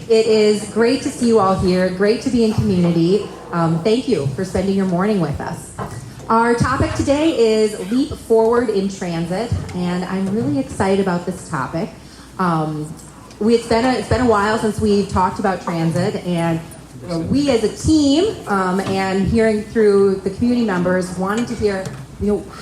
It is great to see you all here, great to be in community. Thank you for spending your morning with us. Our topic today is Leap Forward in Transit, and I'm really excited about this topic. It's been a while since we've talked about transit, and we as a team and hearing through the community members wanted to hear,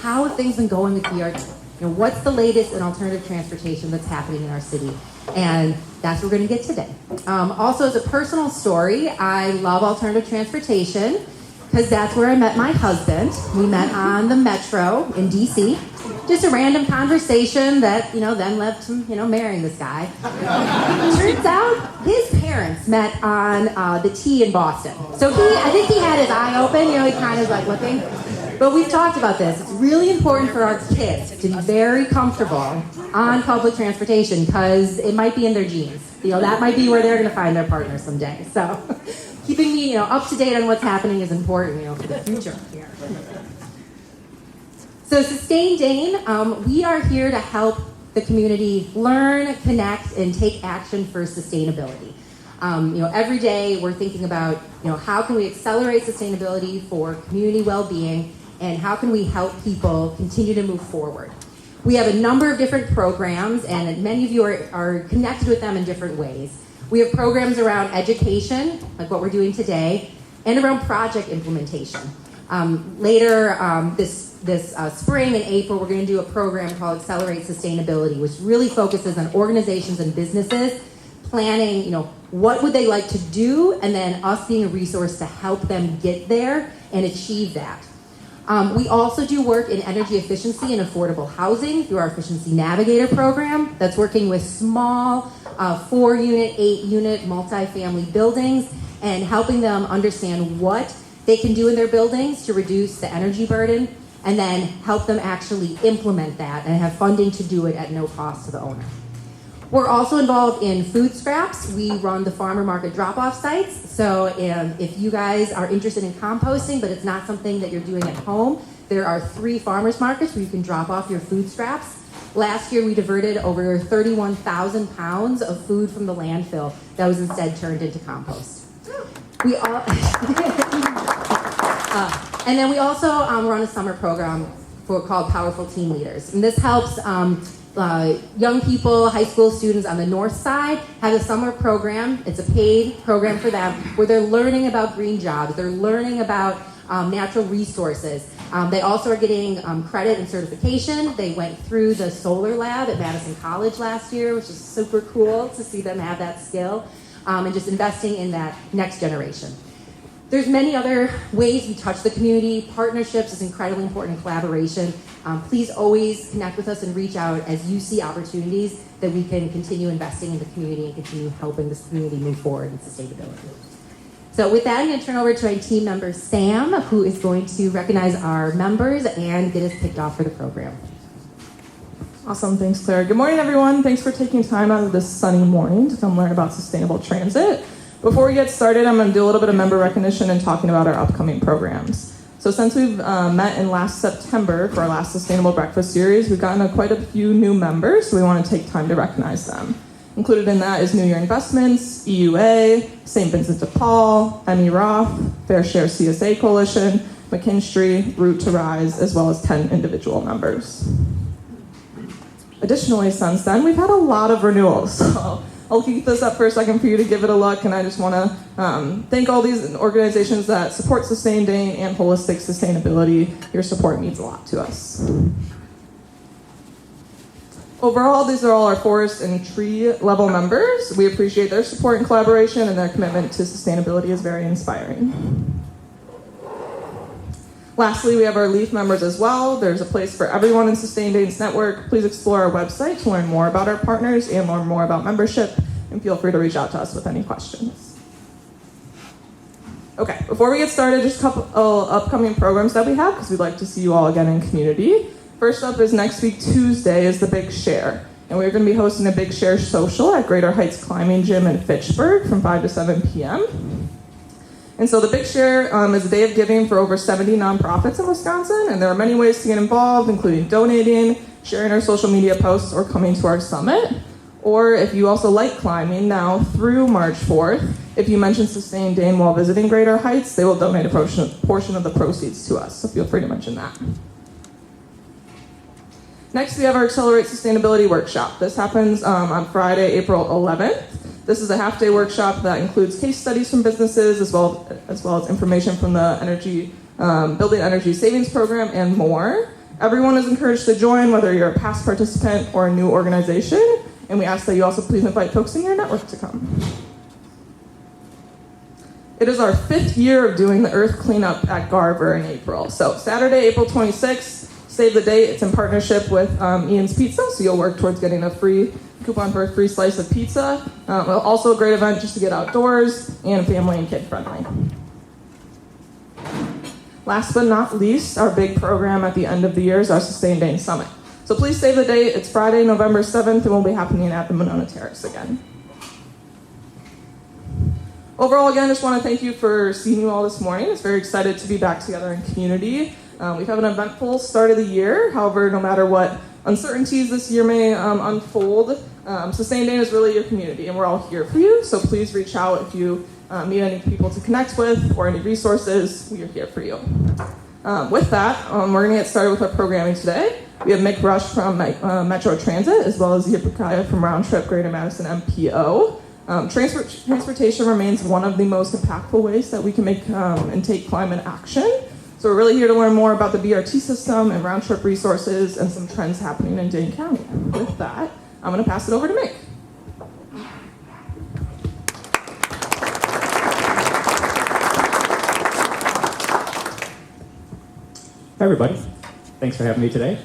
how have things been going with DRT? What's the latest in alternative transportation that's happening in our city? And that's what we're going to get today. Also, as a personal story, I love alternative transportation because that's where I met my husband. We met on the metro in DC. Just a random conversation that, then led to, marrying this guy. Turns out his parents met on the T in Boston. So I think he had his eye open, he kind of like looking. But we've talked about this. It's really important for our kids to be very comfortable on public transportation because it might be in their genes. That might be where they're going to find their partner someday. So keeping me, up to date on what's happening is important, for the future here. So Sustain Dane, we are here to help the community learn, connect, and take action for sustainability. Every day we're thinking about, how can we accelerate sustainability for community well-being, and how can we help people continue to move forward? We have a number of different programs, and many of you are connected with them in different ways. We have programs around education, like what we're doing today, and around project implementation. Later this spring in April, we're going to do a program called Accelerate Sustainability, which really focuses on organizations and businesses planning, what would they like to do, and then us being a resource to help them get there and achieve that. We also do work in energy efficiency and affordable housing through our Efficiency Navigator program that's working with small 4-unit, 8-unit multifamily buildings and helping them understand what they can do in their buildings to reduce the energy burden, and then help them actually implement that and have funding to do it at no cost to the owner. We're also involved in food scraps. We run the farmer market drop-off sites. So if you guys are interested in composting, but it's not something that you're doing at home, there are 3 farmers markets where you can drop off your food scraps. Last year, we diverted over 31,000 pounds of food from the landfill that was instead turned into compost. And then we also run a summer program called Powerful Team Leaders. And this helps young people, high school students on the north side have a summer program. It's a paid program for them where they're learning about green jobs. They're learning about natural resources. They also are getting credit and certification. They went through the solar lab at Madison College last year, which is super cool to see them have that skill, and just investing in that next generation. There's many other ways we touch the community. Partnerships is incredibly important, collaboration. Please always connect with us and reach out as you see opportunities that we can continue investing in the community and continue helping this community move forward in sustainability. So with that, I'm going to turn over to my team member, Sam, who is going to recognize our members and get us kicked off for the program. Awesome, thanks, Claire. Good morning, everyone. Thanks for taking time out of this sunny morning to come learn about sustainable transit. Before we get started, I'm going to do a little bit of member recognition and talking about our upcoming programs. So since we've met in last September for our last Sustainable Breakfast series, we've gotten quite a few new members, so we want to take time to recognize them. Included in that is New Year Investments, EUA, St. Vincent de Paul, Emmy Roth, Fair Share CSA Coalition, McKinstry, Root to Rise, as well as 10 individual members. Additionally, since then, we've had a lot of renewals. So I'll keep this up for a second for you to give it a look, and I just want to thank all these organizations that support Sustain Dane and holistic sustainability. Your support means a lot to us. Overall, these are all our forest and tree level members. We appreciate their support and collaboration, and their commitment to sustainability is very inspiring. Lastly, we have our LEAF members as well. There's a place for everyone in Sustain Dane's network. Please explore our website to learn more about our partners and learn more about membership, and feel free to reach out to us with any questions. Okay, before we get started, just a couple upcoming programs that we have, because we'd like to see you all again in community. First up is next week, Tuesday, is the Big Share. And we're going to be hosting a Big Share social at Greater Heights Climbing Gym in Fitchburg from 5 to 7 p.m. And so the Big Share is a day of giving for over 70 nonprofits in Wisconsin, and there are many ways to get involved, including donating, sharing our social media posts, or coming to our summit. Or if you also like climbing, now through March 4th, if you mention Sustain Dane while visiting Greater Heights, they will donate a portion of the proceeds to us, so feel free to mention that. Next, we have our Accelerate Sustainability Workshop. This happens on Friday, April 11th. This is a half-day workshop that includes case studies from businesses, as well as information from the Building Energy Savings Program, and more. Everyone is encouraged to join, whether you're a past participant or a new organization, and we ask that you also please invite folks in your network to come. It is our 5th year of doing the Earth Cleanup at Garver in April. So Saturday, April 26th, save the date. It's in partnership with Ian's Pizza, so you'll work towards getting a free coupon for a free slice of pizza. Also a great event just to get outdoors and family and kid friendly. Last but not least, our big program at the end of the year is our Sustain Dane Summit. So please save the date. It's Friday, November 7th, and will be happening at the Monona Terrace again. Overall, again, just want to thank you for seeing you all this morning. It's very excited to be back together in community. We've had an eventful start of the year. However, no matter what uncertainties this year may unfold, Sustain Dane is really your community, and we're all here for you. So please reach out if you need any people to connect with or any resources. We are here for you. With that, we're going to get started with our programming today. We have Rusch from Metro Transit, as well as Zia Brucaya from RoundTrip, Greater Madison MPO. Transportation remains one of the most impactful ways that we can make and take climate action. So we're really here to learn more about the BRT system and RoundTrip resources and some trends happening in Dane County. With that, I'm going to pass it over to Mick. Hi, everybody. Thanks for having me today.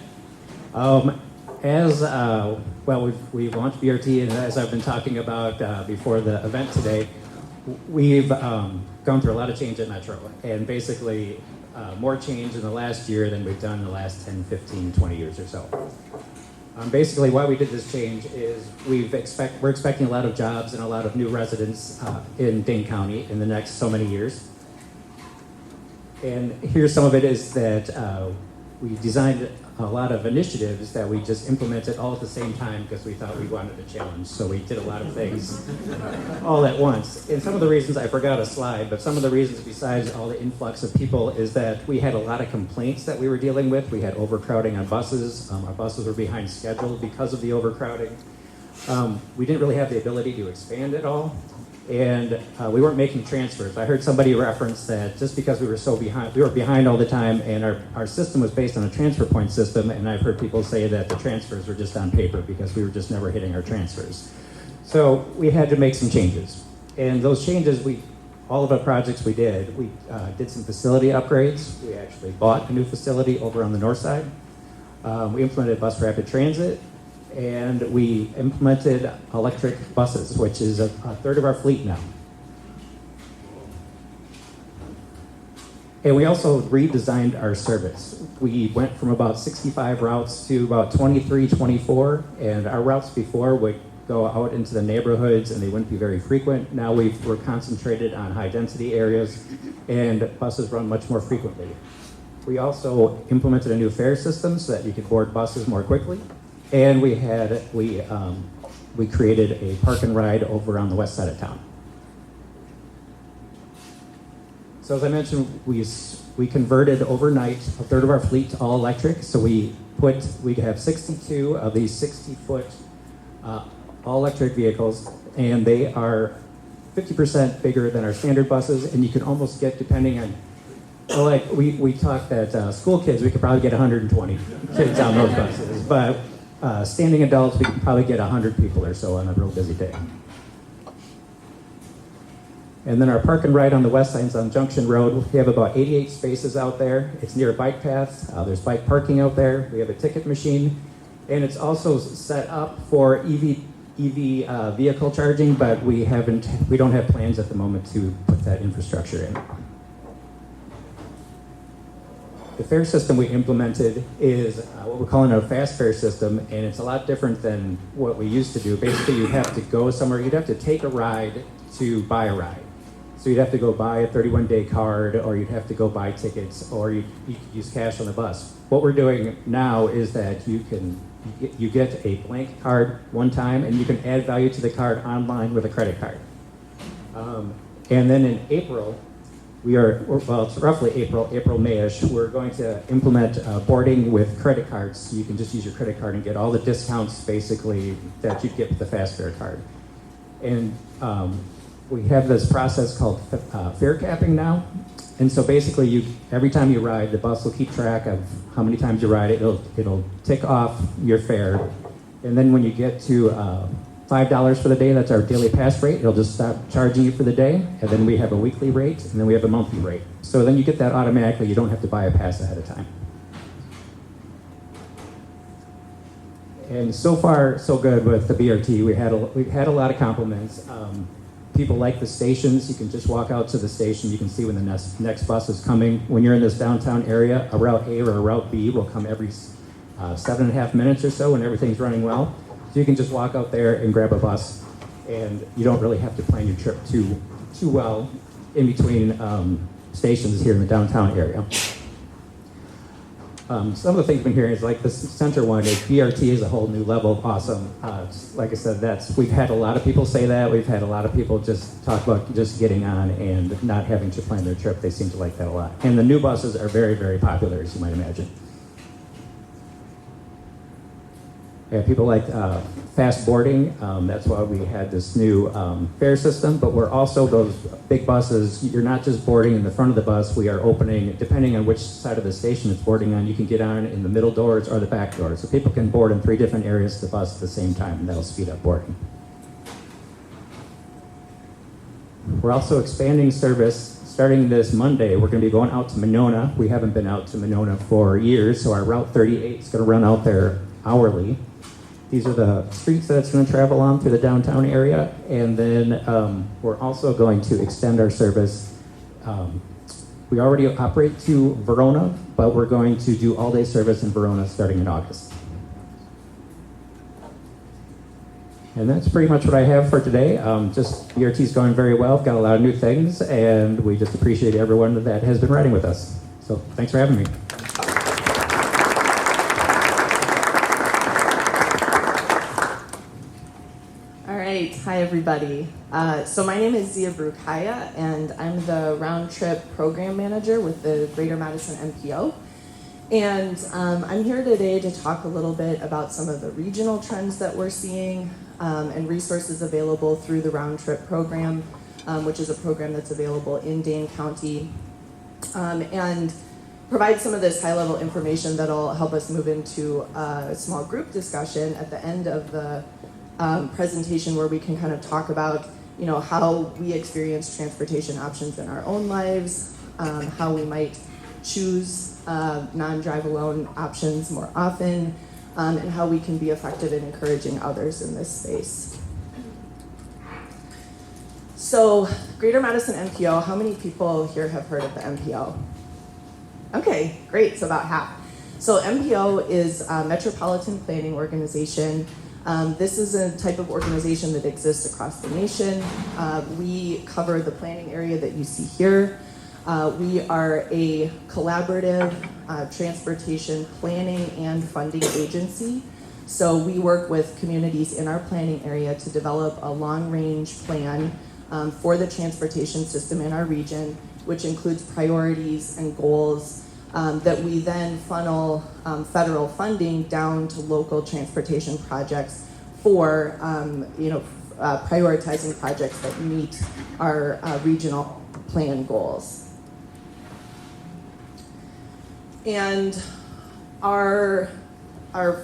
We've launched BRT, and as I've been talking about before the event today, we've gone through a lot of change at Metro, and basically more change in the last year than we've done in the last 10, 15, 20 years or so. Basically, why we did this change is we're expecting a lot of jobs and a lot of new residents in Dane County in the next so many years. And here's some of it is that we designed a lot of initiatives that we just implemented all at the same time because we thought we wanted a challenge. So we did a lot of things all at once. And some of the reasons, I forgot a slide, but some of the reasons besides all the influx of people is that we had a lot of complaints that we were dealing with. We had overcrowding on buses. Our buses were behind schedule because of the overcrowding. We didn't really have the ability to expand at all. And we weren't making transfers. I heard somebody reference that just because we were behind all the time, and our system was based on a transfer point system, and I've heard people say that the transfers were just on paper because we were just never hitting our transfers. So we had to make some changes. And those changes, all of the projects we did some facility upgrades. We actually bought a new facility over on the north side. We implemented bus rapid transit. And we implemented electric buses, which is a third of our fleet now. And we also redesigned our service. We went from about 65 routes to about 23, 24, and our routes before would go out into the neighborhoods and they wouldn't be very frequent. Now we're concentrated on high density areas and buses run much more frequently. We also implemented a new fare system so that you could board buses more quickly. And we created a park and ride over on the west side of town. So as I mentioned, we converted overnight a third of our fleet to all electric. So we have 62 of these 60-foot all electric vehicles, and they are 50% bigger than our standard buses. And you can almost get, depending on, we talked that school kids, we could probably get 120 kids on those buses, but standing adults, we can probably get 100 people or so on a real busy day. And then our park and ride on the west side is on Junction Road. We have about 88 spaces out there. It's near a bike path. There's bike parking out there. We have a ticket machine. And it's also set up for EV vehicle charging, but we don't have plans at the moment to put that infrastructure in. The fare system we implemented is what we're calling a fast fare system, and it's a lot different than what we used to do. Basically, you'd have to go somewhere, you'd have to take a ride to buy a ride. So you'd have to go buy a 31-day card, or you'd have to go buy tickets, or you could use cash on the bus. What we're doing now is that you can You get a blank card one time, and you can add value to the card online with a credit card. And then in April, it's roughly April, May-ish, we're going to implement boarding with credit cards. So you can just use your credit card and get all the discounts, basically, that you'd get with the fast fare card. And we have this process called fare capping now. And so basically, every time you ride, the bus will keep track of how many times you ride it. It'll tick off your fare. And then when you get to $5 for the day, that's our daily pass rate, it'll just stop charging you for the day. And then we have a weekly rate, and then we have a monthly rate. So then you get that automatically. You don't have to buy a pass ahead of time. And so far, so good with the BRT. We've had a lot of compliments. People like the stations. You can just walk out to the station. You can see when the next bus is coming. When you're in this downtown area, a Route A or a Route B will come every 7.5 minutes or so when everything's running well. So you can just walk out there and grab a bus, and you don't really have to plan your trip too well in between stations here in the downtown area. Some of the things we've been hearing is like this center one, BRT is a whole new level of awesome. Like I said, we've had a lot of people say that. We've had a lot of people just talk about just getting on and not having to plan their trip. They seem to like that a lot. And the new buses are very, very popular, as you might imagine. Yeah, people like fast boarding. That's why we had this new fare system, but we're also those big buses. You're not just boarding in the front of the bus. We are opening, depending on which side of the station it's boarding on, you can get on in the middle doors or the back doors. So people can board in 3 different areas of the bus at the same time, and that'll speed up boarding. We're also expanding service. Starting this Monday, we're going to be going out to Monona. We haven't been out to Monona for years, so our Route 38 is going to run out there hourly. These are the streets that it's going to travel on through the downtown area. And then we're also going to extend our service. We already operate to Verona, but we're going to do all-day service in Verona starting in August. And that's pretty much what I have for today. Just BRT's going very well. Got a lot of new things, and we just appreciate everyone that has been riding with us. So thanks for having me. Hi, everybody. So my name is Zia Brucaya, and I'm the RoundTrip program manager with the Greater Madison MPO. And I'm here today to talk a little bit about some of the regional trends that we're seeing and resources available through the RoundTrip program, which is a program that's available in Dane County, and provide some of this high-level information that'll help us move into a small group discussion at the end of the presentation, where we can kind of talk about, how we experience transportation options in our own lives, how we might choose non-drive alone options more often, and how we can be effective in encouraging others in this space. So, Greater Madison MPO, how many people here have heard of the MPO? Okay, great, so about half. So MPO is a Metropolitan Planning Organization. This is a type of organization that exists across the nation. We cover the planning area that you see here. We are a collaborative transportation planning and funding agency. So we work with communities in our planning area to develop a long-range plan for the transportation system in our region, which includes priorities and goals that we then funnel federal funding down to local transportation projects for prioritizing projects that meet our regional plan goals. And our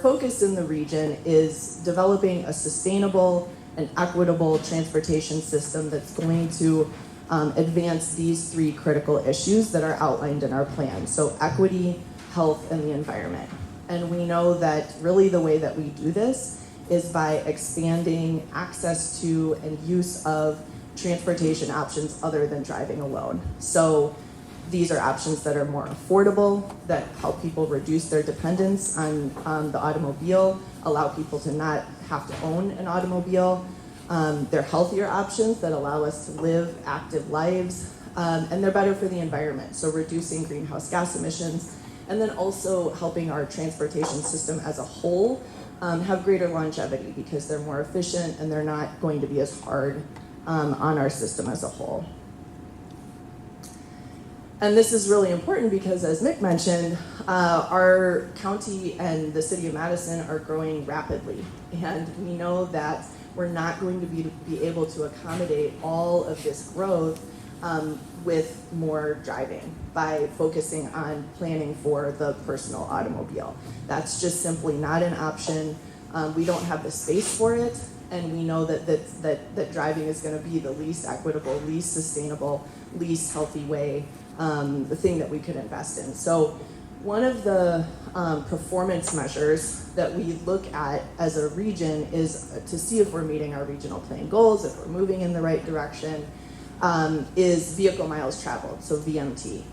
focus in the region is developing a sustainable and equitable transportation system that's going to advance these 3 critical issues that are outlined in our plan. So equity, health, and the environment. And we know that really the way that we do this is by expanding access to and use of transportation options other than driving alone. So these are options that are more affordable, that help people reduce their dependence on the automobile, allow people to not have to own an automobile. They're healthier options that allow us to live active lives, and they're better for the environment, so reducing greenhouse gas emissions, and then also helping our transportation system as a whole have greater longevity because they're more efficient and they're not going to be as hard on our system as a whole. And this is really important because, as Mick mentioned, our county and the city of Madison are growing rapidly. And we know that we're not going to be able to accommodate all of this growth with more driving by focusing on planning for the personal automobile. That's just simply not an option. We don't have the space for it, and we know that driving is going to be the least equitable, least sustainable, least healthy way, the thing that we could invest in. So one of the performance measures that we look at as a region is to see if we're meeting our regional plan goals, if we're moving in the right direction, is vehicle miles traveled, so VMT.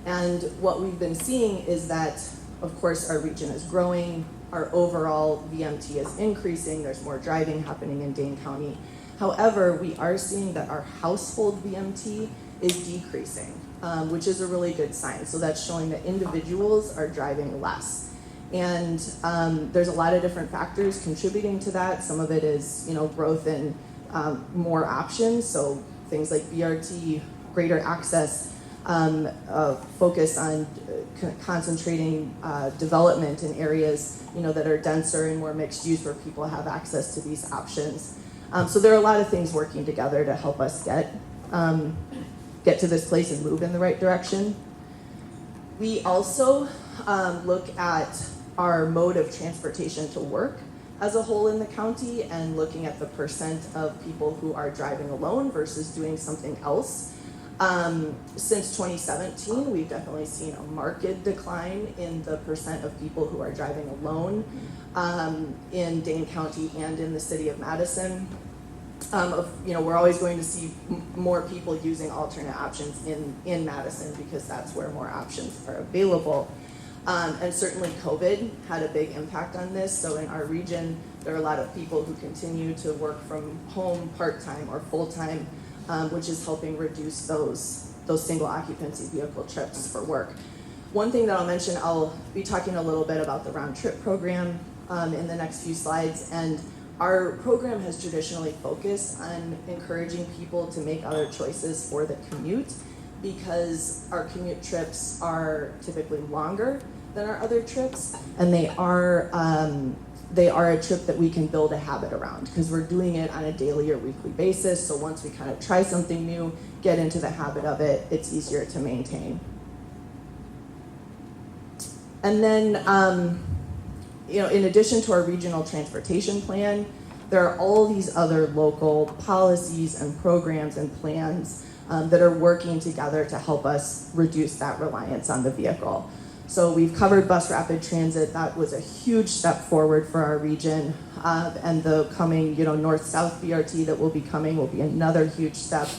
And what we've been seeing is that, of course, our region is growing, our overall VMT is increasing, there's more driving happening in Dane County. However, we are seeing that our household VMT is decreasing, which is a really good sign. So that's showing that individuals are driving less. And there's a lot of different factors contributing to that. Some of it is, growth in more options, so things like BRT, greater access, focus on concentrating development in areas that are denser and more mixed use where people have access to these options. So there are a lot of things working together to help us get to this place and move in the right direction. We also look at our mode of transportation to work as a whole in the county and looking at the percent of people who are driving alone versus doing something else. Since 2017, we've definitely seen a marked decline in the percent of people who are driving alone in Dane County and in the city of Madison. We're always going to see more people using alternate options in Madison because that's where more options are available. And certainly COVID had a big impact on this. So in our region, there are a lot of people who continue to work from home part-time or full-time, which is helping reduce those single occupancy vehicle trips for work. One thing that I'll mention, I'll be talking a little bit about the RoundTrip program in the next few slides. And our program has traditionally focused on encouraging people to make other choices for the commute because our commute trips are typically longer than our other trips, and they are a trip that we can build a habit around because we're doing it on a daily or weekly basis. So once we kind of try something new, get into the habit of it, it's easier to maintain. And then, in addition to our regional transportation plan, there are all these other local policies and programs and plans that are working together to help us reduce that reliance on the vehicle. So we've covered bus rapid transit. That was a huge step forward for our region. And the coming, north-south BRT that will be coming will be another huge step.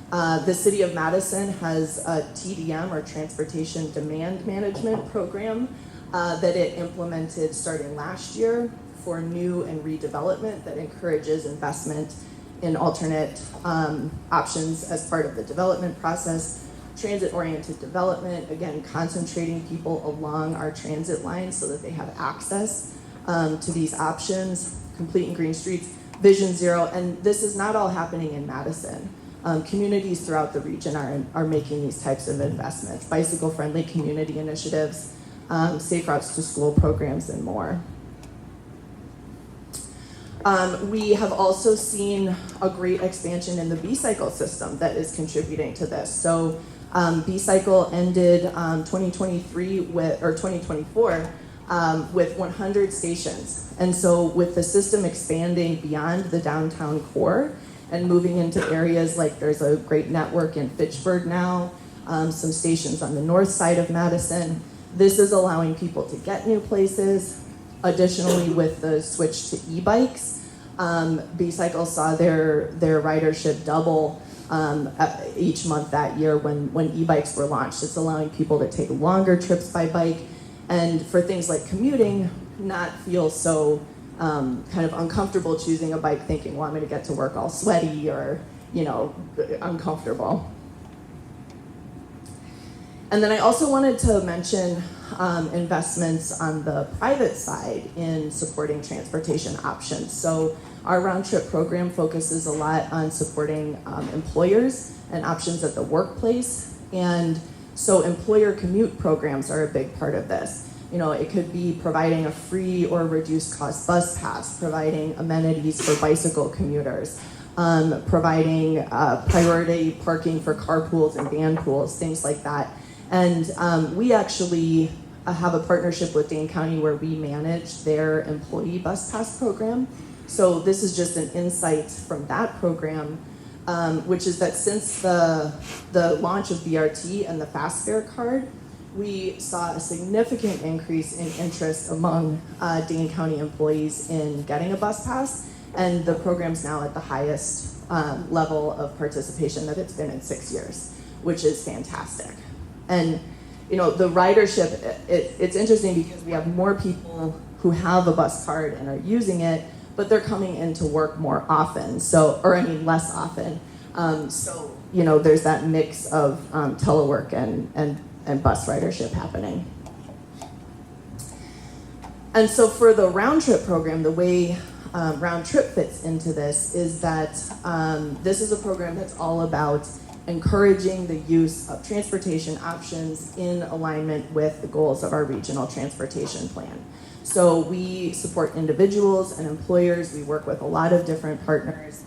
The city of Madison has a TDM, or Transportation Demand Management Program, that it implemented starting last year for new and redevelopment that encourages investment in alternate options as part of the development process. Transit-oriented development, again, concentrating people along our transit lines so that they have access to these options. Complete and green streets, Vision Zero, and this is not all happening in Madison. Communities throughout the region are making these types of investments, bicycle-friendly community initiatives, safe routes to school programs, and more. We have also seen a great expansion in the B-cycle system that is contributing to this. So B-cycle ended 2024 with 100 stations. And so with the system expanding beyond the downtown core and moving into areas like there's a great network in Fitchburg now, some stations on the north side of Madison, this is allowing people to get new places. Additionally, with the switch to e-bikes, B-Cycle saw their ridership double each month that year when e-bikes were launched. It's allowing people to take longer trips by bike, and for things like commuting, not feel so kind of uncomfortable choosing a bike thinking, well, I'm gonna get to work all sweaty or, uncomfortable. And then I also wanted to mention investments on the private side in supporting transportation options. So our RoundTrip program focuses a lot on supporting employers and options at the workplace. And so employer commute programs are a big part of this. You know, it could be providing a free or reduced cost bus pass, providing amenities for bicycle commuters, providing priority parking for carpools and van pools, things like that. And we actually have a partnership with Dane County where we manage their employee bus pass program. So this is just an insight from that program, which is that since the launch of BRT and the Fast Fare card, we saw a significant increase in interest among Dane County employees in getting a bus pass, and the program's now at the highest level of participation that it's been in 6 years, which is fantastic. And you know, the ridership, it's interesting because we have more people who have a bus card and are using it, but they're coming into work more often, less often. So you know, there's that mix of telework and bus ridership happening. And so for the RoundTrip program, the way RoundTrip fits into this is that this is a program that's all about encouraging the use of transportation options in alignment with the goals of our regional transportation plan. So we support individuals and employers. We work with a lot of different partners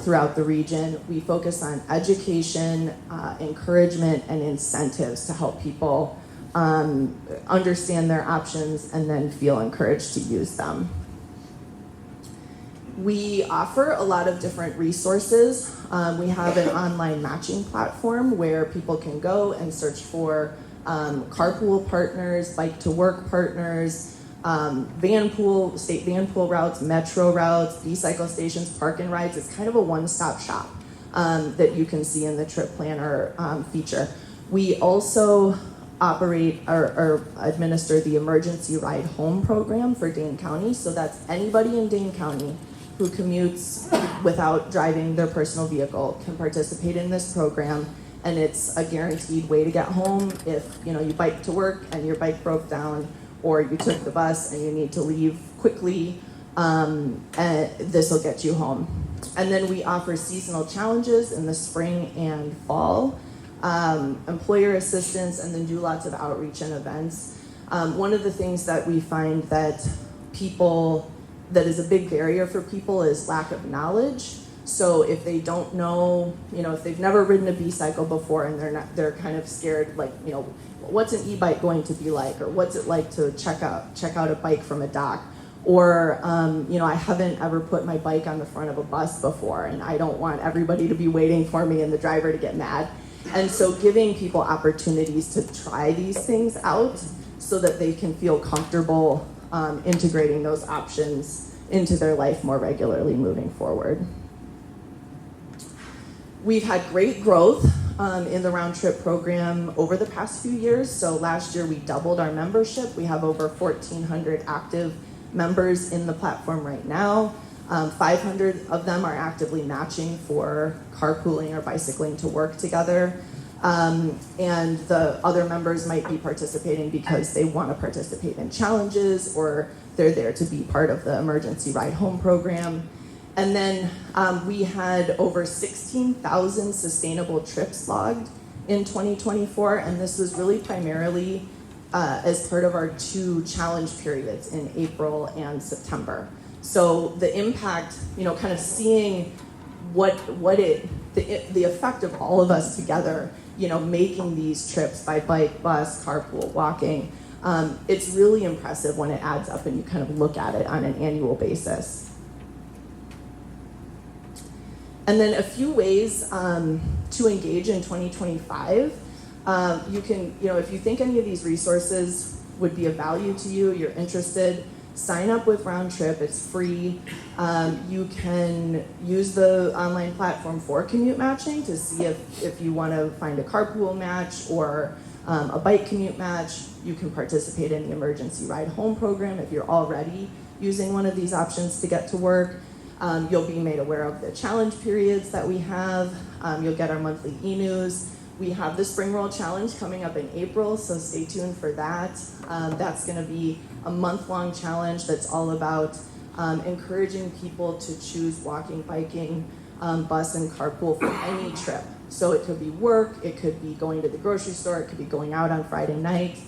throughout the region. We focus on education, encouragement, and incentives to help people understand their options and then feel encouraged to use them. We offer a lot of different resources. We have an online matching platform where people can go and search for carpool partners, bike to work partners, state van pool routes, metro routes, B-cycle stations, park and rides. It's kind of a one-stop shop that you can see in the trip planner feature. We also operate or administer the emergency ride home program for Dane County. So that's anybody in Dane County who commutes without driving their personal vehicle can participate in this program, and it's a guaranteed way to get home if you bike to work and your bike broke down, or you took the bus and you need to leave quickly, and this will get you home. And then we offer seasonal challenges in the spring and fall, employer assistance, and then do lots of outreach and events. One of the things that we find that is a big barrier for people is lack of knowledge. So if they don't know, if they've never ridden a B-cycle before and they're kind of scared, like, what's an e-bike going to be like, or what's it like to check out a bike from a dock, or I haven't ever put my bike on the front of a bus before and I don't want everybody to be waiting for me and the driver to get mad. And so giving people opportunities to try these things out so that they can feel comfortable integrating those options into their life more regularly moving forward. We've had great growth in the RoundTrip program over the past few years. So last year we doubled our membership. We have over 1,400 active members in the platform right now. 500 of them are actively matching for carpooling or bicycling to work together. And the other members might be participating because they want to participate in challenges, or they're there to be part of the emergency ride home program. And then we had over 16,000 sustainable trips logged in 2024, and this was really primarily as part of our 2 challenge periods in April and September. So the impact, kind of seeing the effect of all of us together, making these trips by bike, bus, carpool, walking, it's really impressive when it adds up and you kind of look at it on an annual basis. And then a few ways to engage in 2025. You can, if you think any of these resources would be of value to you, you're interested, sign up with RoundTrip. It's free. You can use the online platform for commute matching to see if you want to find a carpool match or a bike commute match. You can participate in the emergency ride home program if you're already using one of these options to get to work. You'll be made aware of the challenge periods that we have. You'll get our monthly e-news. We have the Spring Roll Challenge coming up in April, so stay tuned for that. That's going to be a month-long challenge that's all about encouraging people to choose walking, biking, bus, and carpool for any trip. So it could be work, it could be going to the grocery store, it could be going out on Friday night.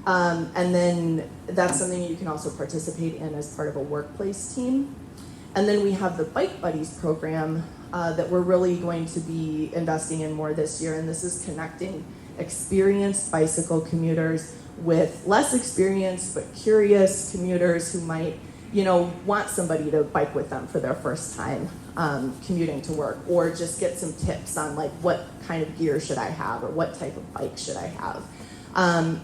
And then that's something you can also participate in as part of a workplace team. And then we have the Bike Buddies program that we're really going to be investing in more this year. And this is connecting experienced bicycle commuters with less experienced but curious commuters who might, want somebody to bike with them for their first time commuting to work, or just get some tips on like what kind of gear should I have or what type of bike should I have.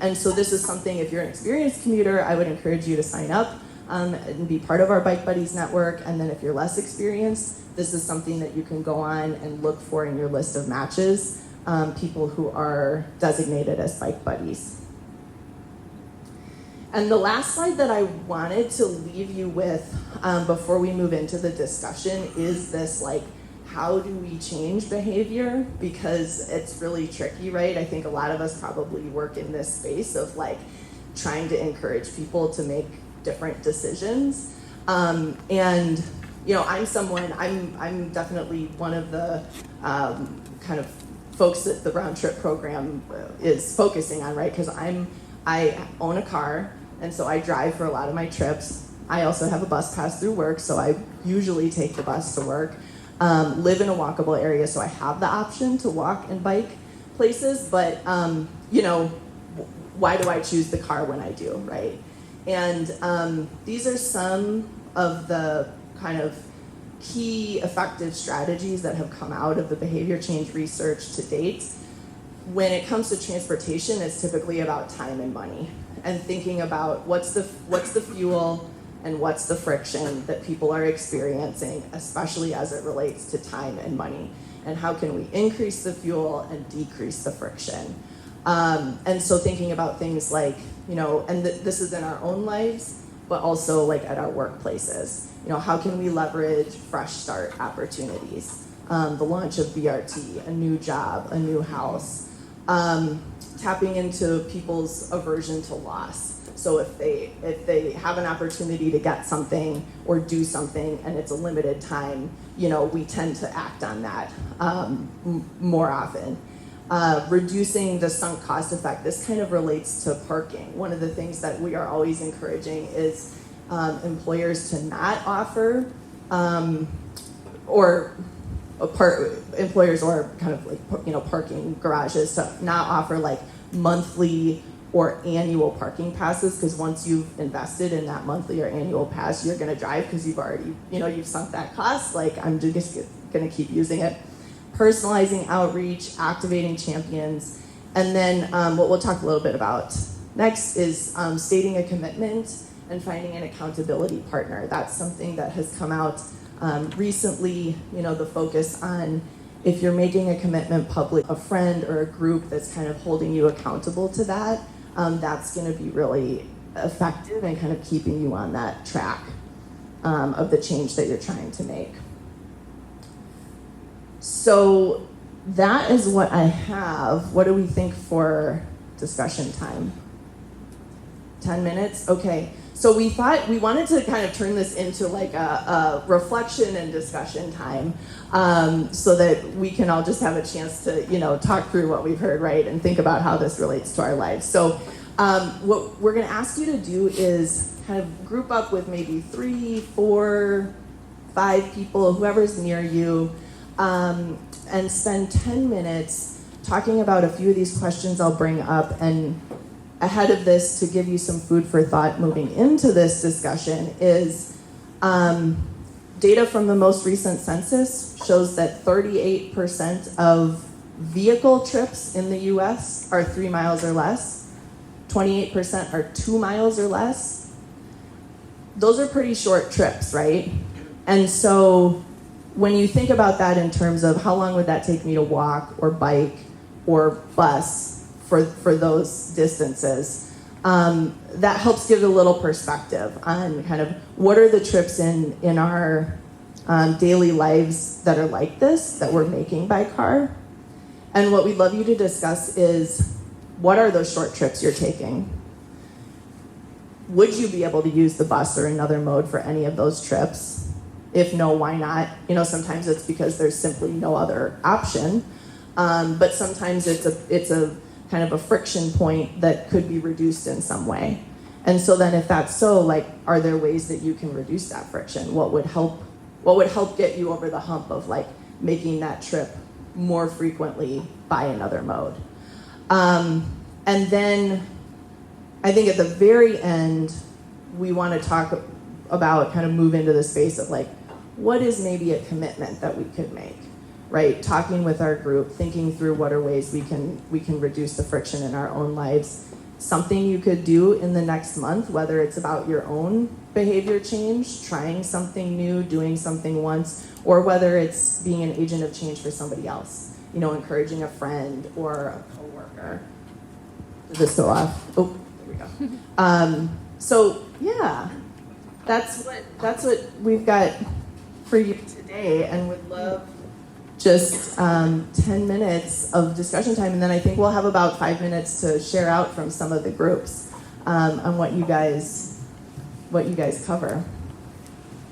And so this is something, if you're an experienced commuter, I would encourage you to sign up and be part of our Bike Buddies network. And then if you're less experienced, this is something that you can go on and look for in your list of matches, people who are designated as Bike Buddies. And the last slide that I wanted to leave you with before we move into the discussion is this, like, how do we change behavior? Because it's really tricky, right? I think a lot of us probably work in this space of like trying to encourage people to make different decisions. And I'm definitely one of the kind of folks that the RoundTrip program is focusing on, right? Because I own a car, and so I drive for a lot of my trips. I also have a bus pass through work, so I usually take the bus to work. Live in a walkable area, so I have the option to walk and bike places, but why do I choose the car when I do, right? And these are some of the kind of key effective strategies that have come out of the behavior change research to date. When it comes to transportation, it's typically about time and money, and thinking about what's the fuel and what's the friction that people are experiencing, especially as it relates to time and money, and how can we increase the fuel and decrease the friction. And so thinking about things like, this is in our own lives, but also like at our workplaces. How can we leverage fresh start opportunities? The launch of BRT, a new job, a new house, tapping into people's aversion to loss. So if they have an opportunity to get something or do something and it's a limited time, we tend to act on that more often. Reducing the sunk cost effect. This kind of relates to parking. One of the things that we are always encouraging is employers to not offer employers or kind of like parking garages to not offer like monthly or annual parking passes, because once you've invested in that monthly or annual pass, you're going to drive because you've already, you've sunk that cost. Like, I'm just going to keep using it. Personalizing outreach, activating champions, and then what we'll talk a little bit about next is stating a commitment and finding an accountability partner. That's something that has come out recently, the focus on if you're making a commitment public, a friend or a group that's kind of holding you accountable to that, that's going to be really effective and kind of keeping you on that track of the change that you're trying to make. So that is what I have. What do we think for discussion time? 10 minutes? Okay. So we thought we wanted to kind of turn this into like a reflection and discussion time, so that we can all just have a chance to, talk through what we've heard, right, and think about how this relates to our lives. So what we're going to ask you to do is kind of group up with maybe 3, 4, 5 people, whoever's near you, and spend 10 minutes talking about a few of these questions I'll bring up. And ahead of this, to give you some food for thought moving into this discussion, is data from the most recent census shows that 38% of vehicle trips in the US are 3 miles or less. 28% are 2 miles or less. Those are pretty short trips, right? And so when you think about that in terms of how long would that take me to walk or bike or bus for those distances, that helps give a little perspective on kind of what are the trips in our daily lives that are like this, that we're making by car. And what we'd love you to discuss is, what are those short trips you're taking? Would you be able to use the bus or another mode for any of those trips? If no, why not? Sometimes it's because there's simply no other option. But sometimes it's a kind of a friction point that could be reduced in some way. And so then if that's so, are there ways that you can reduce that friction? What would help get you over the hump of making that trip more frequently by another mode? And then I think at the very end, we want to talk about, kind of move into the space of what is maybe a commitment that we could make, right? Talking with our group, thinking through what are ways we can reduce the friction in our own lives. Something you could do in the next month, whether it's about your own behavior change, trying something new, doing something once, or whether it's being an agent of change for somebody else, encouraging a friend or a coworker. Did this go off? Oh, there we go. So yeah, that's what we've got for you today, and would love just 10 minutes of discussion time, and then I think we'll have about 5 minutes to share out from some of the groups on what you guys cover.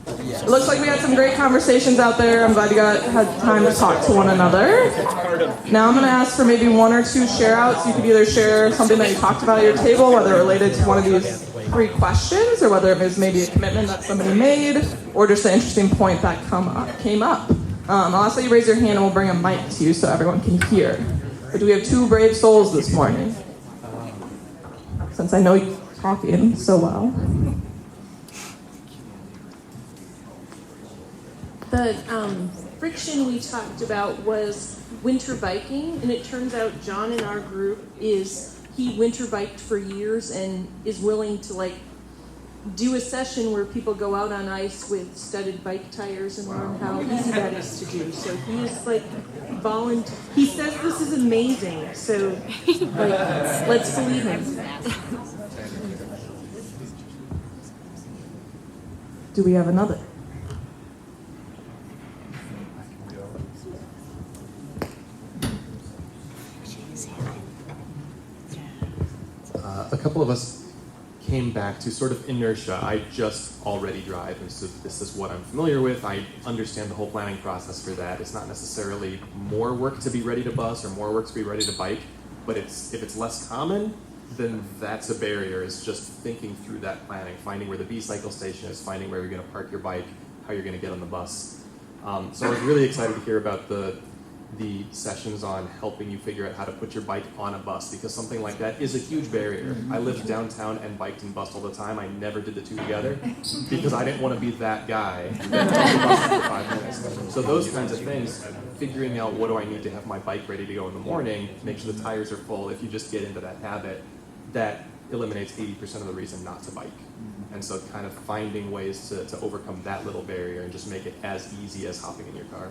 It looks like we had some great conversations out there. I'm glad you had time to talk to one another. Now I'm going to ask for maybe 1 or 2 share outs. You could either share something that you talked about at your table, whether related to one of these 3 questions, or whether it was maybe a commitment that somebody made, or just an interesting point that came up. I'll ask that you raise your hand and we'll bring a mic to you so everyone can hear. But do we have 2 brave souls this morning? Since I know you're talking so well. The friction we talked about was winter biking, and it turns out John in our group he winter biked for years and is willing to do a session where people go out on ice with studded bike tires and learn how easy that is to do. So he is volunteer. He says this is amazing. So let's believe him. Do we have another? A couple of us came back to sort of inertia. I just already drive, and so this is what I'm familiar with. I understand the whole planning process for that. It's not necessarily more work to be ready to bus or more work to be ready to bike, but if it's less common, then that's a barrier. It's just thinking through that planning, finding where the B-cycle station is, finding where you're going to park your bike, how you're going to get on the bus. So I was really excited to hear about the sessions on helping you figure out how to put your bike on a bus, because something like that is a huge barrier. I lived downtown and biked and bused all the time. I never did the 2 together because I didn't want to be that guy that took the bus for 5 minutes. So those kinds of things, figuring out what do I need to have my bike ready to go in the morning, make sure the tires are full. If you just get into that habit, that eliminates 80% of the reason not to bike. And so kind of finding ways to overcome that little barrier and just make it as easy as hopping in your car.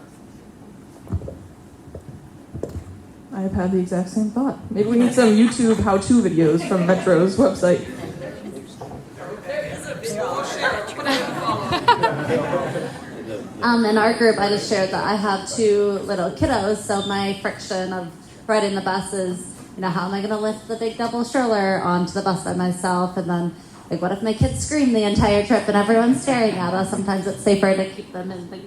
I have had the exact same thought. Maybe we need some YouTube how-to videos from Metro's website. In our group, I just shared that I have 2 little kiddos, so my friction of riding the bus is, how am I going to lift the big double stroller onto the bus by myself? And then, what if my kids scream the entire trip and everyone's staring at us? Sometimes it's safer to keep them in the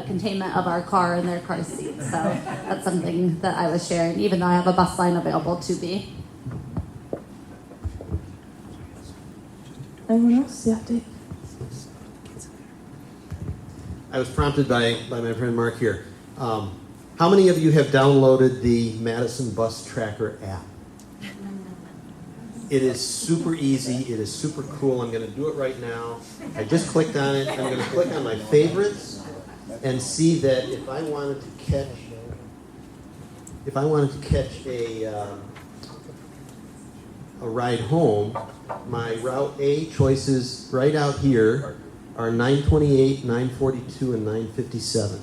containment of our car and their car seats. So that's something that I was sharing, even though I have a bus line available to be. Anyone else? Yeah, Dave. I was prompted by my friend Mark here. How many of you have downloaded the Madison Bus Tracker app? It is super easy. It is super cool. I'm going to do it right now. I just clicked on it. I'm going to click on my favorites and see that if I wanted to catch a ride home, my Route A choices right out here are 928, 942, and 957.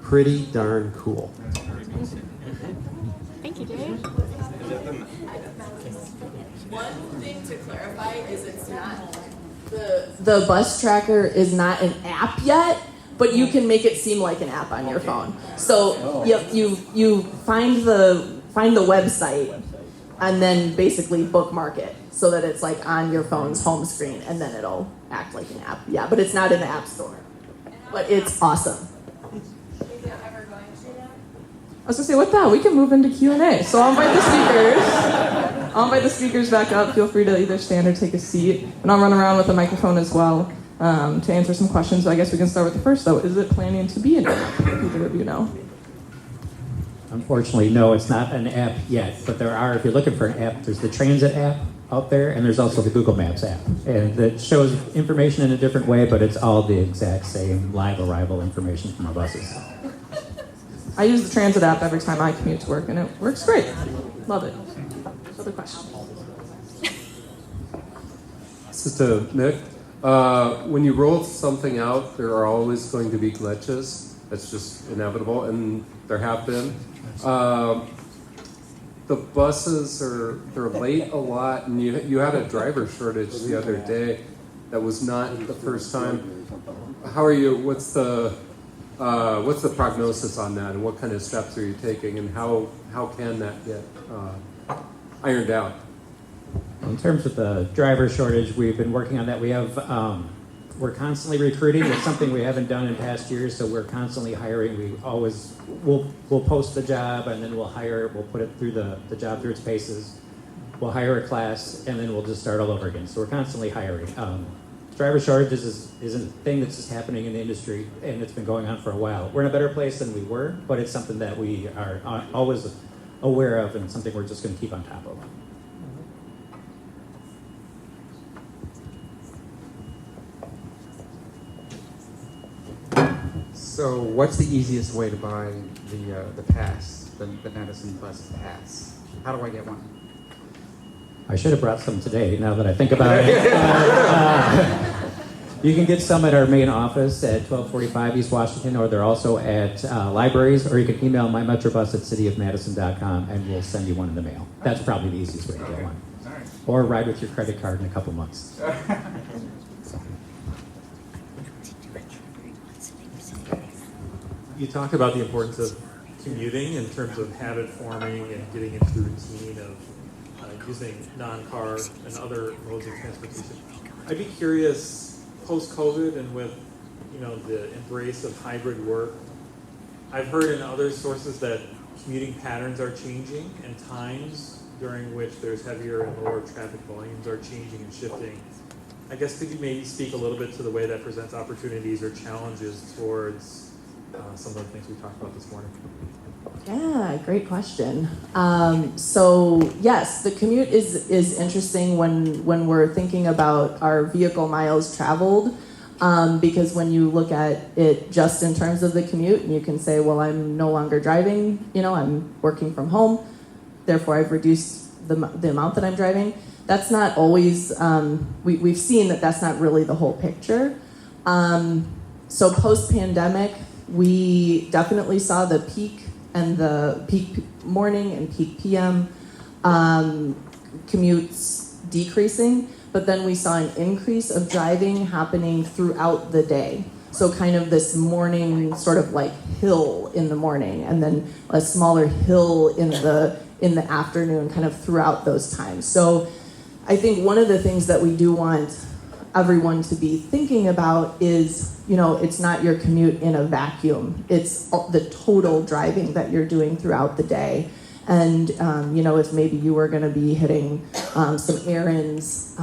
Pretty darn cool. Thank you, Dave. One thing to clarify is it's not the bus tracker is not an app yet, but you can make it seem like an app on your phone. So you find the website and then basically bookmark it so that it's like on your phone's home screen, and then it'll act like an app. Yeah, but it's not in the App Store. But it's awesome. I was gonna say, with that, we can move into Q&A. So I'll invite the speakers back up. Feel free to either stand or take a seat. And I'll run around with a microphone as well to answer some questions. So I guess we can start with the first, though. Is it planning to be an app? Either of you know? Unfortunately, no, it's not an app yet. But there are, if you're looking for an app, there's the Transit app out there, and there's also the Google Maps app. And that shows information in a different way, but it's all the exact same live arrival information from our buses. I use the Transit app every time I commute to work, and it works great. Love it. Other questions? This is to Nick. When you roll something out, there are always going to be glitches. That's just inevitable, and there have been. The buses they're late a lot, and you had a driver shortage the other day. That was not the first time. How are you? What's the prognosis on that, and what kind of steps are you taking, and how can that get ironed out? In terms of the driver shortage, we've been working on that. We have, we're constantly recruiting. It's something we haven't done in past years, so we're constantly hiring. We'll post the job, and then we'll put it through the job through its paces. We'll hire a class, and then we'll just start all over again. So we're constantly hiring. Driver shortages is a thing that's just happening in the industry, and it's been going on for a while. We're in a better place than we were, but it's something that we are always aware of, and something we're just going to keep on top of. So, what's the easiest way to buy the pass, the Madison Bus Pass? How do I get one? I should have brought some today, now that I think about it. You can get some at our main office at 1245 East Washington, or they're also at libraries, or you can email mymetrobus@cityofmadison.com, and we'll send you one in the mail. That's probably the easiest way to get one. Or ride with your credit card in a couple months. You talked about the importance of commuting in terms of habit forming and getting into the routine of using non-car and other modes of transportation. I'd be curious, post-COVID and with the embrace of hybrid work, I've heard in other sources that commuting patterns are changing and times during which there's heavier and lower traffic volumes are changing and shifting. I guess could you maybe speak a little bit to the way that presents opportunities or challenges towards some of the things we talked about this morning? Yeah, great question. So yes, the commute is interesting when we're thinking about our vehicle miles traveled, because when you look at it just in terms of the commute, you can say, well, I'm no longer driving, I'm working from home, therefore I've reduced the amount that I'm driving. That's not always, we've seen that that's not really the whole picture. So post-pandemic, we definitely saw the peak morning and peak PM commutes decreasing, but then we saw an increase of driving happening throughout the day. So kind of this morning sort of like hill in the morning, and then a smaller hill in the afternoon, kind of throughout those times. So I think one of the things that we do want everyone to be thinking about is, it's not your commute in a vacuum. It's the total driving that you're doing throughout the day. And, if maybe you were going to be hitting some errands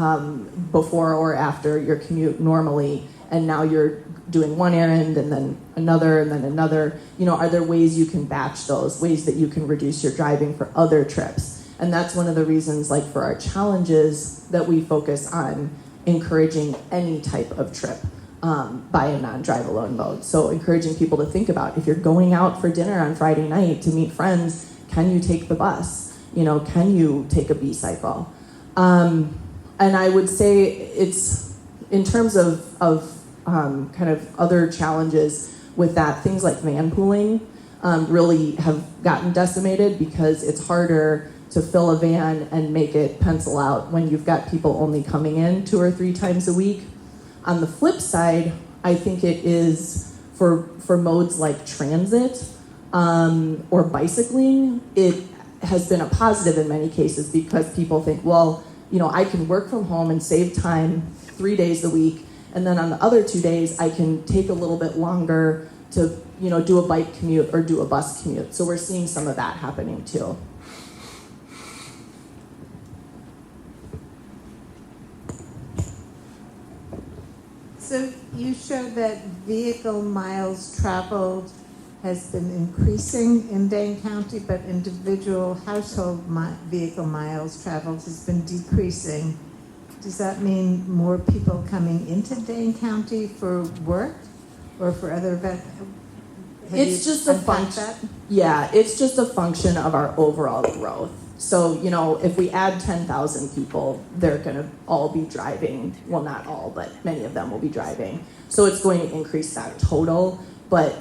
before or after your commute normally, and now you're doing one errand and then another and then another, are there ways you can batch those, ways that you can reduce your driving for other trips? And that's one of the reasons, like for our challenges, that we focus on encouraging any type of trip by a non-drive alone mode. So encouraging people to think about, if you're going out for dinner on Friday night to meet friends, can you take the bus? Can you take a B-cycle? And I would say it's, in terms of kind of other challenges with that, things like van pooling really have gotten decimated, because it's harder to fill a van and make it pencil out when you've got people only coming in 2 or 3 times a week. On the flip side, I think it is for modes like transit or bicycling, it has been a positive in many cases because people think, well, I can work from home and save time 3 days a week, and then on the other 2 days, I can take a little bit longer to, do a bike commute or do a bus commute. So we're seeing some of that happening too. So you showed that vehicle miles traveled has been increasing in Dane County, but individual household vehicle miles traveled has been decreasing. Does that mean more people coming into Dane County for work or for other events? It's just a function. Yeah, it's just a function of our overall growth. So, if we add 10,000 people, they're going to all be driving. Well, not all, but many of them will be driving. So it's going to increase that total, but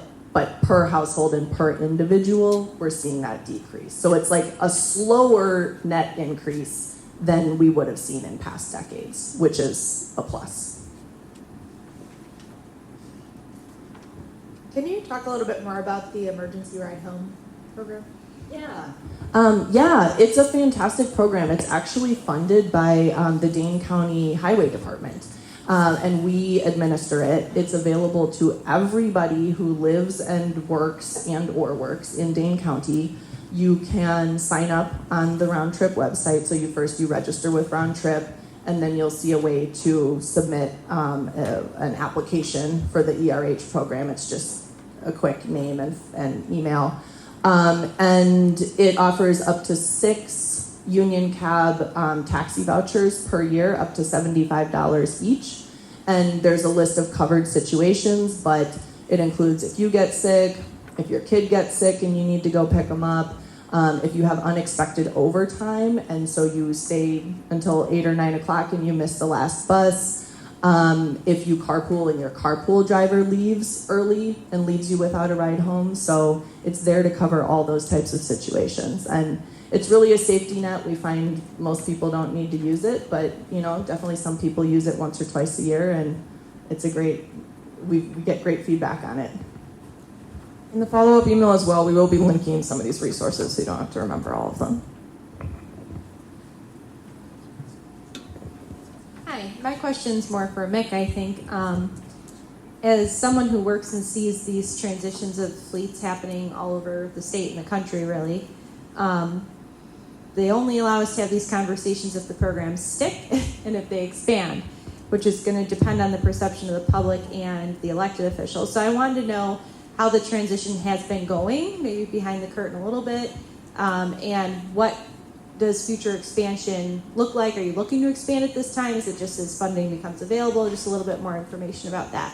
per household and per individual, we're seeing that decrease. So it's like a slower net increase than we would have seen in past decades, which is a plus. Can you talk a little bit more about the emergency ride home program? Yeah, it's a fantastic program. It's actually funded by the Dane County Highway Department, and we administer it. It's available to everybody who lives and works or works in Dane County. You can sign up on the RoundTrip website. So you register with RoundTrip, and then you'll see a way to submit an application for the ERH program. It's just a quick name and email. And it offers up to 6 Union Cab taxi vouchers per year, up to $75 each. And there's a list of covered situations, but it includes if you get sick, if your kid gets sick and you need to go pick them up, if you have unexpected overtime and so you stay until 8 or 9 o'clock and you miss the last bus, if you carpool and your carpool driver leaves early and leaves you without a ride home. So it's there to cover all those types of situations. And it's really a safety net. We find most people don't need to use it, but definitely some people use it once or twice a year, and it's we get great feedback on it. In the follow-up email as well, we will be linking some of these resources so you don't have to remember all of them. Hi, my question's more for Mick, I think. As someone who works and sees these transitions of fleets happening all over the state and the country, really, they only allow us to have these conversations if the programs stick and if they expand, which is going to depend on the perception of the public and the elected officials. So I wanted to know how the transition has been going, maybe behind the curtain a little bit, and what does future expansion look like? Are you looking to expand at this time? Is it just as funding becomes available? Just a little bit more information about that.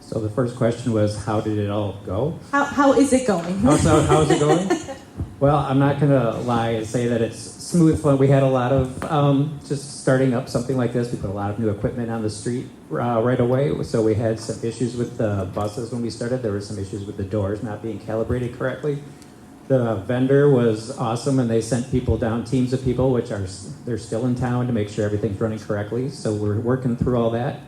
So the first question was, how did it all go? How is it going? How's it going? Well, I'm not going to lie and say that it's smooth fun. We had a lot of, just starting up something like this, we put a lot of new equipment on the street right away. So we had some issues with the buses when we started. There were some issues with the doors not being calibrated correctly. The vendor was awesome, and they sent people down, teams of people, they're still in town to make sure everything's running correctly. So we're working through all that.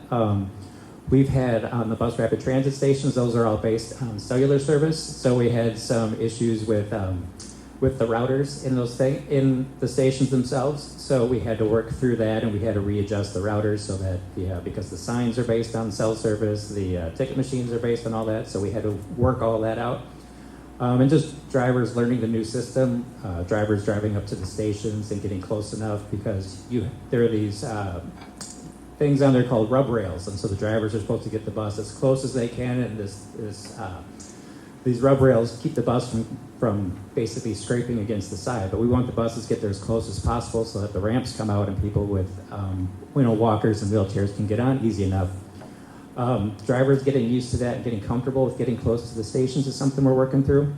We've had on the bus rapid transit stations; those are all based on cellular service. So we had some issues with the routers in the stations themselves. So we had to work through that, and we had to readjust the routers so that because the signs are based on cell service, the ticket machines are based on all that. So we had to work all that out. And just drivers learning the new system, drivers driving up to the stations and getting close enough because there are these things on there called rub rails, and so the drivers are supposed to get the bus as close as they can, and these rub rails keep the bus from basically scraping against the side. But we want the buses to get there as close as possible so that the ramps come out and people with walkers and wheelchairs can get on easy enough. Drivers getting used to that and getting comfortable with getting close to the stations is something we're working through.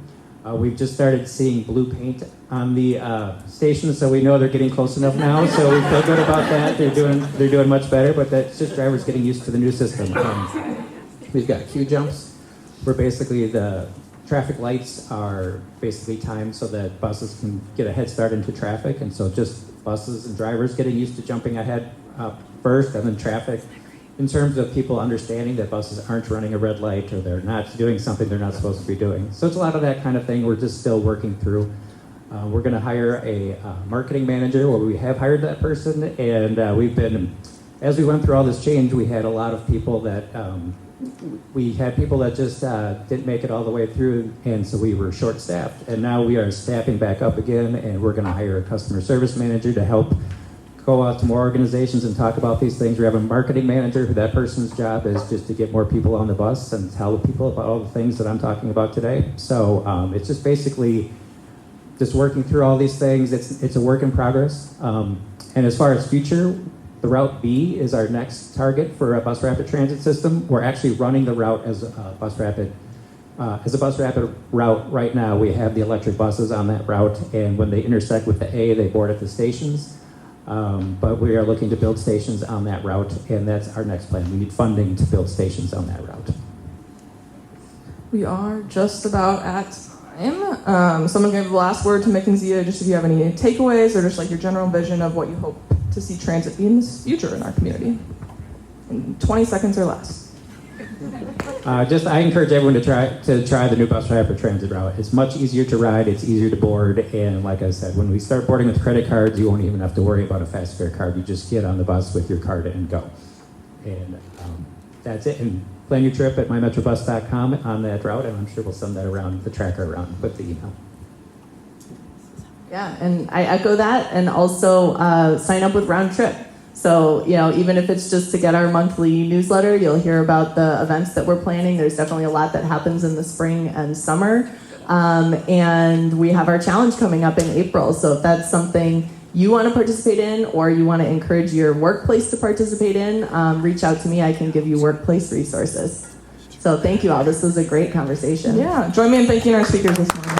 We've just started seeing blue paint on the stations, so we know they're getting close enough now. So we feel good about that. They're doing much better, but that's just drivers getting used to the new system. We've got queue jumps, where basically the traffic lights are basically timed so that buses can get a head start into traffic, and so just buses and drivers getting used to jumping ahead first, and then traffic in terms of people understanding that buses aren't running a red light or they're not doing something they're not supposed to be doing. So it's a lot of that kind of thing we're just still working through. We're going to hire a marketing manager, or we have hired that person, and we've been, as we went through all this change, we had a lot of people that, we had people that just didn't make it all the way through, and so we were short-staffed. And now we are staffing back up again, and we're going to hire a customer service manager to help go out to more organizations and talk about these things. We have a marketing manager who that person's job is just to get more people on the bus and tell people about all the things that I'm talking about today. So it's just basically just working through all these things. It's a work in progress. And as far as future, the Route B is our next target for a bus rapid transit system. We're actually running the route as a bus rapid route right now. We have the electric buses on that route, and when they intersect with the A, they board at the stations. But we are looking to build stations on that route, and that's our next plan. We need funding to build stations on that route. We are just about at time. Someone give the last word to Mick and Zia, just if you have any takeaways or just like your general vision of what you hope to see transit be in the future in our community. In 20 seconds or less. I encourage everyone to try the new bus rapid transit route. It's much easier to ride, it's easier to board, and like I said, when we start boarding with credit cards, you won't even have to worry about a fast fare card. You just get on the bus with your card and go. And that's it. And plan your trip at mymetrobus.com on that route, and I'm sure we'll send that around, the tracker around with the email. Yeah, and I echo that, and also sign up with RoundTrip. So, even if it's just to get our monthly newsletter, you'll hear about the events that we're planning. There's definitely a lot that happens in the spring and summer. And we have our challenge coming up in April. So if that's something you want to participate in, or you want to encourage your workplace to participate in, reach out to me. I can give you workplace resources. So thank you all. This was a great conversation. Yeah, join me in thanking our speakers this morning.